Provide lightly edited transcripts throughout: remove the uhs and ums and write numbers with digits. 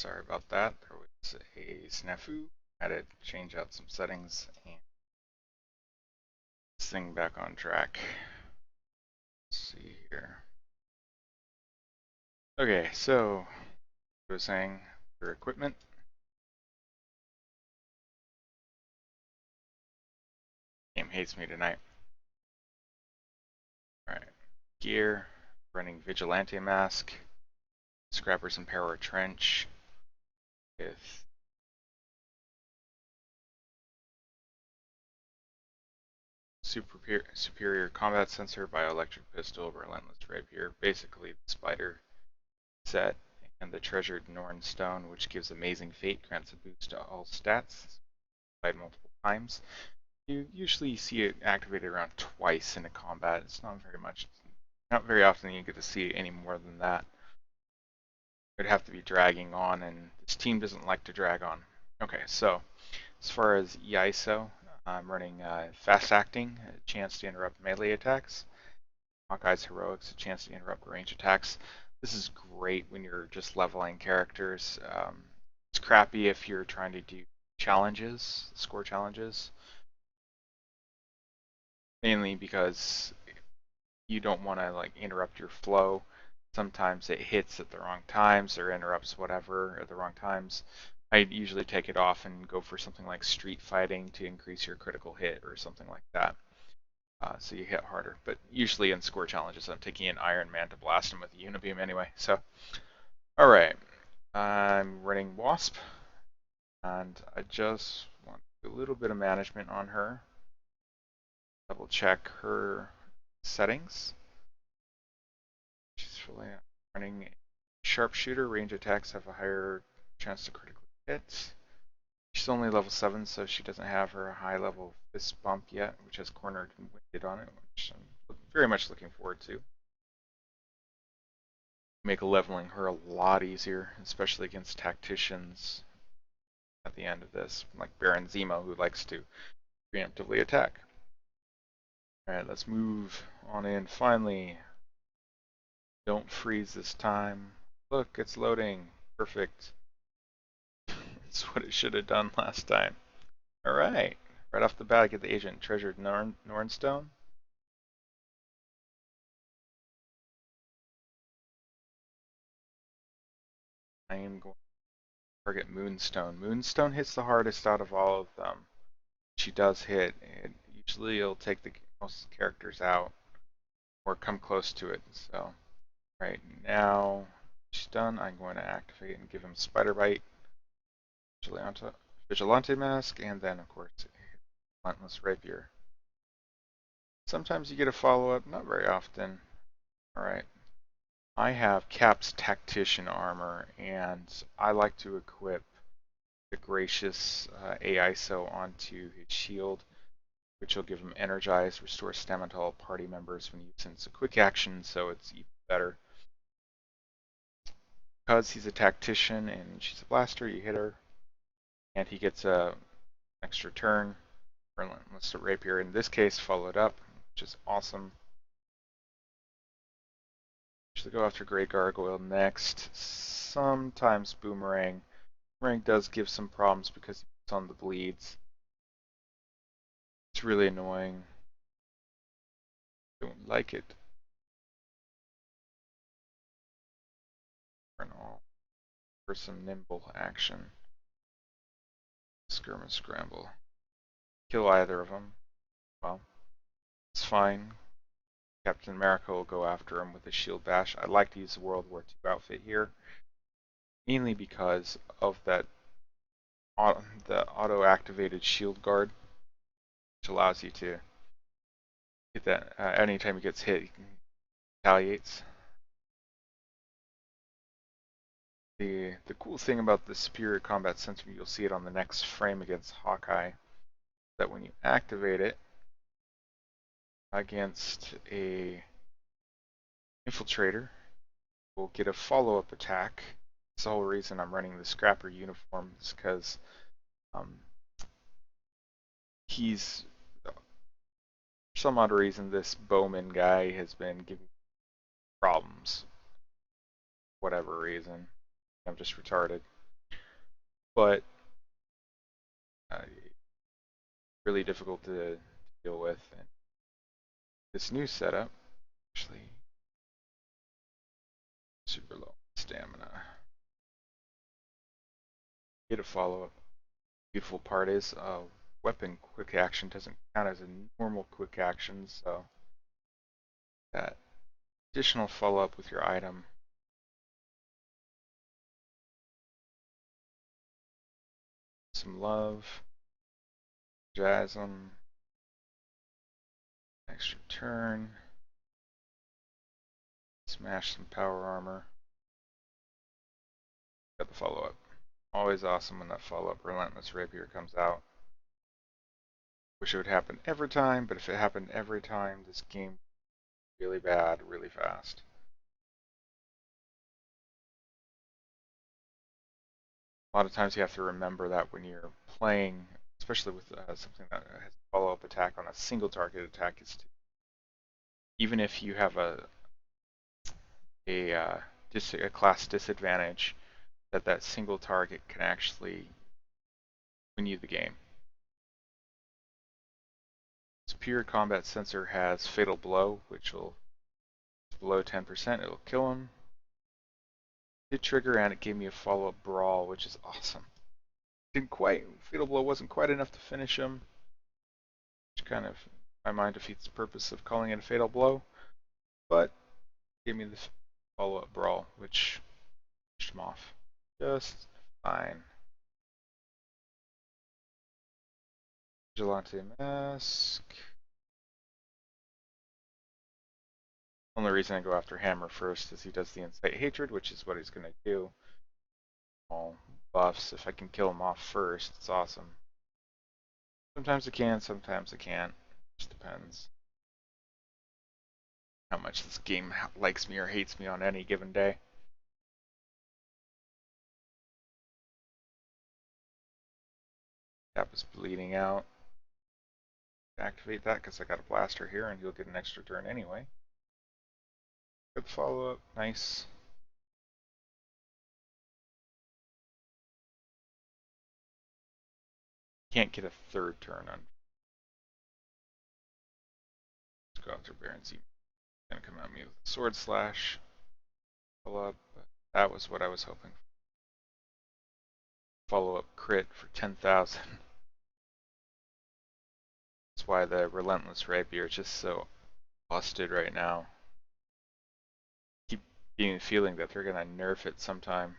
sorry about that. There was a snafu. Had to change out some settings and this thing back on track. Let's see here. Okay, so I was saying your equipment. Game hates me tonight. Alright. Gear, running Vigilante Mask, Scrappers and Power Trench with superior combat sensor, bioelectric pistol, relentless rapier, basically the spider set, and the treasured Norn stone, which gives amazing fate, grants a boost to all stats, applied multiple times. You usually see it activated around twice in a combat. It's not very much. Not very often you get to see any more than that. It'd have to be dragging on, and this team doesn't like to drag on. Okay, so as far as EISO, I'm running Fast Acting, a chance to interrupt melee attacks. Hawkeye's Heroics, a chance to interrupt range attacks. This is great when you're just leveling characters. It's crappy if you're trying to do challenges, score challenges. Mainly because you don't want to like interrupt your flow. Sometimes it hits at the wrong times or interrupts whatever at the wrong times. I usually take it off and go for something like street fighting to increase your critical hit or something like that. So you hit harder. But usually in score challenges, I'm taking an Iron Man to blast him with a Unibeam anyway. So, alright. I'm running Wasp. And I just want a little bit of management on her. Double check her settings. She's running Sharpshooter. Range attacks have a higher chance to critically hit. She's only level 7, so she doesn't have her high level fist bump yet, which has cornered and winded on it, which I'm very much looking forward to. Make leveling her a lot easier, especially against tacticians at the end of this, like Baron Zemo, who likes to preemptively attack. Alright, let's move on in. Finally, don't freeze this time. Look, it's loading. Perfect. That's what it should have done last time. Alright. Right off the bat, I get the agent treasured Nornstone. I am going to target Moonstone. Moonstone hits the hardest out of all of them. She does hit, and usually it'll take the most characters out or come close to it. So, right now she's done. I'm going to activate and give him Spider Bite, Vigilante Mask, and then of course Relentless Rapier. Sometimes you get a follow-up, not very often. Alright. I have Cap's Tactician armor, and I like to equip the Gracious AISO onto his shield, which will give him Energize, restore stamina to all party members when used. It's a quick action, so it's even better. Because he's a Tactician and she's a Blaster, you hit her, and he gets a extra turn. Relentless Rapier, in this case, followed up, which is awesome. Should go after Grey Gargoyle next. Sometimes Boomerang. Boomerang does give some problems because he puts on the bleeds. It's really annoying. Don't like it. For some nimble action. Skirmish Scramble. Kill either of them. Well, it's fine. Captain America will go after him with a shield bash. I'd like to use the World War II outfit here, mainly because of that the auto-activated shield guard, which allows you to hit that anytime he gets hit, he retaliates. The cool thing about the superior combat sensor, you'll see it on the next frame against Hawkeye, that when you activate it against a infiltrator, you'll get a follow-up attack. That's the whole reason I'm running the Scrapper uniform, is because he's, for some odd reason, this Bowman guy has been giving problems. Whatever reason. I'm just retarded. but really difficult to deal with. And this new setup, actually, super low stamina. Get a follow-up. Beautiful part is weapon quick action doesn't count as a normal quick action, so that additional follow-up with your item. Some love, jazz them, extra turn, smash some power armor. Got the follow-up. Always awesome when that follow-up Relentless Rapier comes out. Wish it would happen every time, but if it happened every time, this game really bad, really fast. A lot of times you have to remember that when you're playing, especially with something that has a follow-up attack on a single target attack, is to, even if you have a class disadvantage, that single target can actually win you the game. Superior Combat Sensor has Fatal Blow, which will below 10%, it'll kill him. Did trigger and it gave me a follow-up brawl, which is awesome. Didn't quite, Fatal Blow wasn't quite enough to finish him, which kind of, in my mind, defeats the purpose of calling it a Fatal Blow, but gave me the follow-up brawl, which pushed him off just fine. Vigilante Mask. Only reason I go after Hammer first is he does the Incite Hatred, which is what he's going to do. All buffs. If I can kill him off first, it's awesome. Sometimes I can, sometimes I can't. Just depends how much this game likes me or hates me on any given day. Cap is bleeding out. Activate that because I got a blaster here and he'll get an extra turn anyway. Good follow-up. Nice. Can't get a third turn on. Let's go after Baron Z. Gonna come at me with a Sword Slash. Follow-up. That was what I was hoping for. Follow-up crit for 10,000. That's why the Relentless Rapier is just so busted right now. Keep getting the feeling that they're gonna nerf it sometime.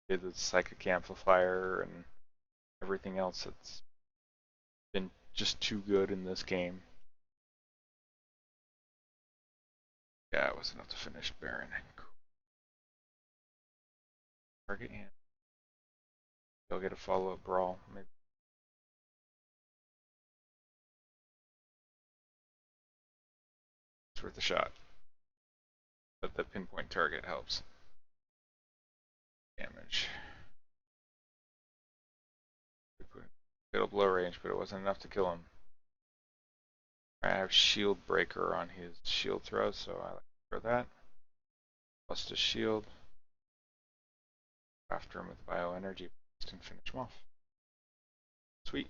Did the Psychic Amplifier and everything else that's been just too good in this game. Yeah, it was enough to finish Baron. Target hand. They'll get a follow-up brawl. Maybe. It's worth a shot. But the pinpoint target helps. Damage. Fatal blow range, but it wasn't enough to kill him. I have Shield Breaker on his shield throw, so I like to throw that. Bust his shield. After him with bioenergy and finish him off. Sweet.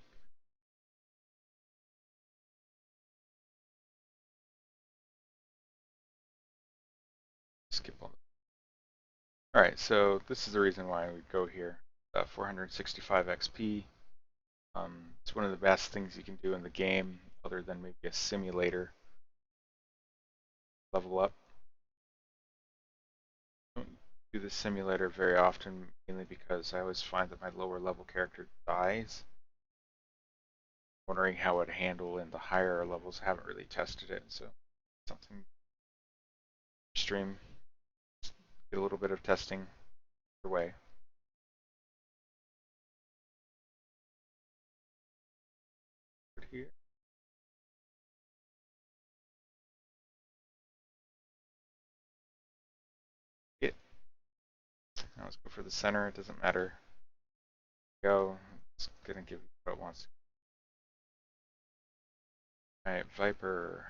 Skip on. Alright, so this is the reason why we go here. 465 XP. It's one of the best things you can do in the game, other than maybe a simulator. Level up. Don't do the simulator very often, mainly because I always find that my lower level character dies. Wondering how it'd handle in the higher levels. I haven't really tested it, so something stream. Just get a little bit of testing away. Here. Hit. Now let's go for the center. It doesn't matter. Go. It's gonna give you what it wants. Alright, Viper.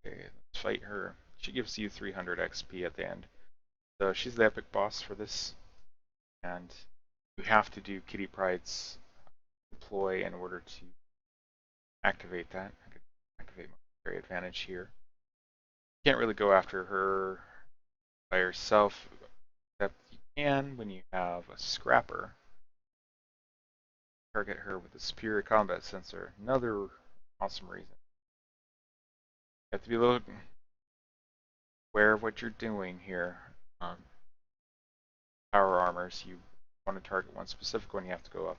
Okay, let's fight her. She gives you 300 XP at the end. So she's the epic boss for this, and you have to do Kitty Pryde's deploy in order to activate that. I could activate my military advantage here. Can't really go after her by herself, except you can when you have a scrapper. Target her with a superior combat sensor. Another awesome reason. You have to be a little aware of what you're doing here. Power armors, you want to target one specific one, you have to go up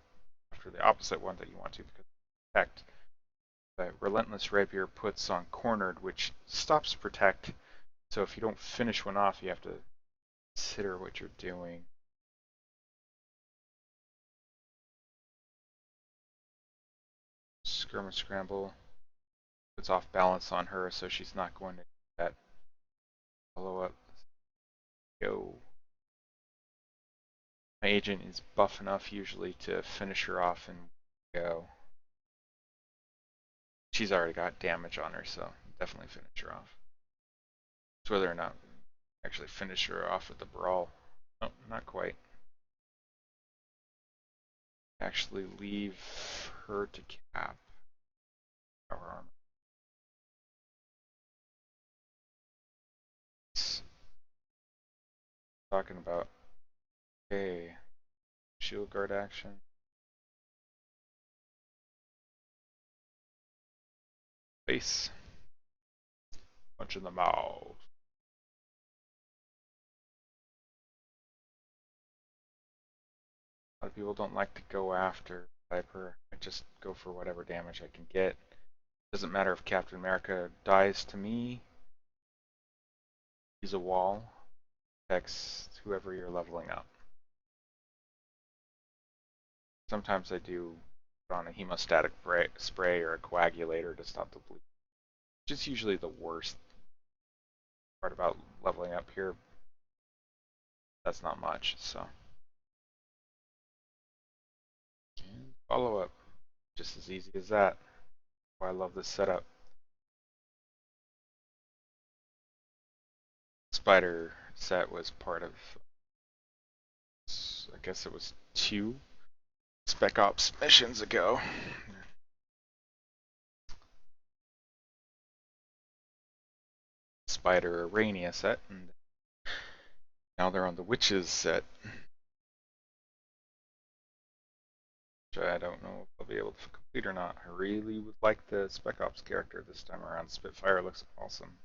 after the opposite one that you want to because of protect. But Relentless Rapier puts on cornered, which stops protect. So if you don't finish one off, you have to consider what you're doing. Skirmish Scramble puts off balance on her, so she's not going to do that follow up. Go. My agent is buff enough usually to finish her off and go. She's already got damage on her, so definitely finish her off. It's whether or not actually finish her off with the brawl. No, not quite. Actually leave her to cap power armor. Talking about, okay, shield guard action. Face. Punch in the mouth. A lot of people don't like to go after Viper. I just go for whatever damage I can get. Doesn't matter if Captain America dies to me. He's a wall. Protects whoever you're leveling up. Sometimes I do put on a hemostatic spray or a coagulator to stop the bleed. Which is usually the worst part about leveling up here. That's not much, so. And follow up. Just as easy as that. Why I love this setup. Spider set was part of, I guess it was 2 Spec Ops missions ago. Spider Arania set, and now they're on the Witches set. Which I don't know if I'll be able to complete or not. I really would like the Spec Ops character this time around. Spitfire looks awesome.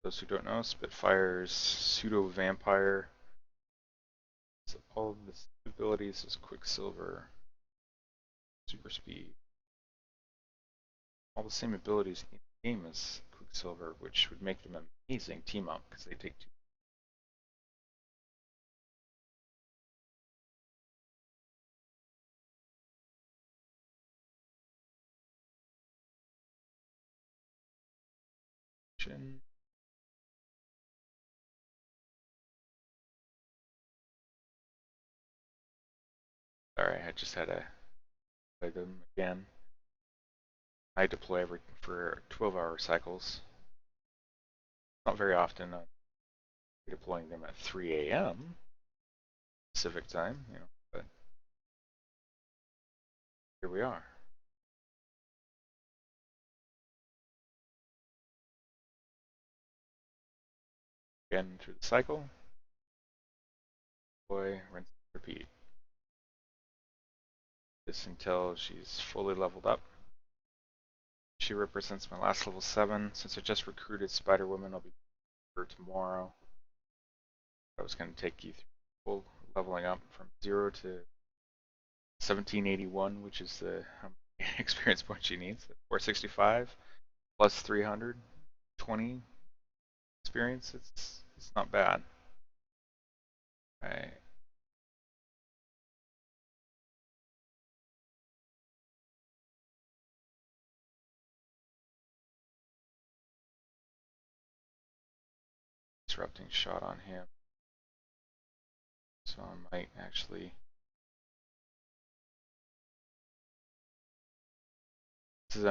Those who don't know, Spitfire's pseudo-vampire. So all of the abilities is Quicksilver, super speed. All the same abilities in the game as Quicksilver, which would make them an amazing team up because they take 2. Sorry, I just had to play them again. I deploy for 12-hour cycles. Not very often. Deploying them at 3 a.m. Pacific time, but here we are. Again through the cycle. Deploy, rinse, repeat. This until she's fully leveled up. She represents my last level 7. Since I just recruited Spider-Woman, I'll be her tomorrow. I was going to take you through full leveling up from 0 to 1781, which is the experience point she needs. 465 plus 320 experience. It's not bad. Right. Disrupting shot on him. So I might actually. This is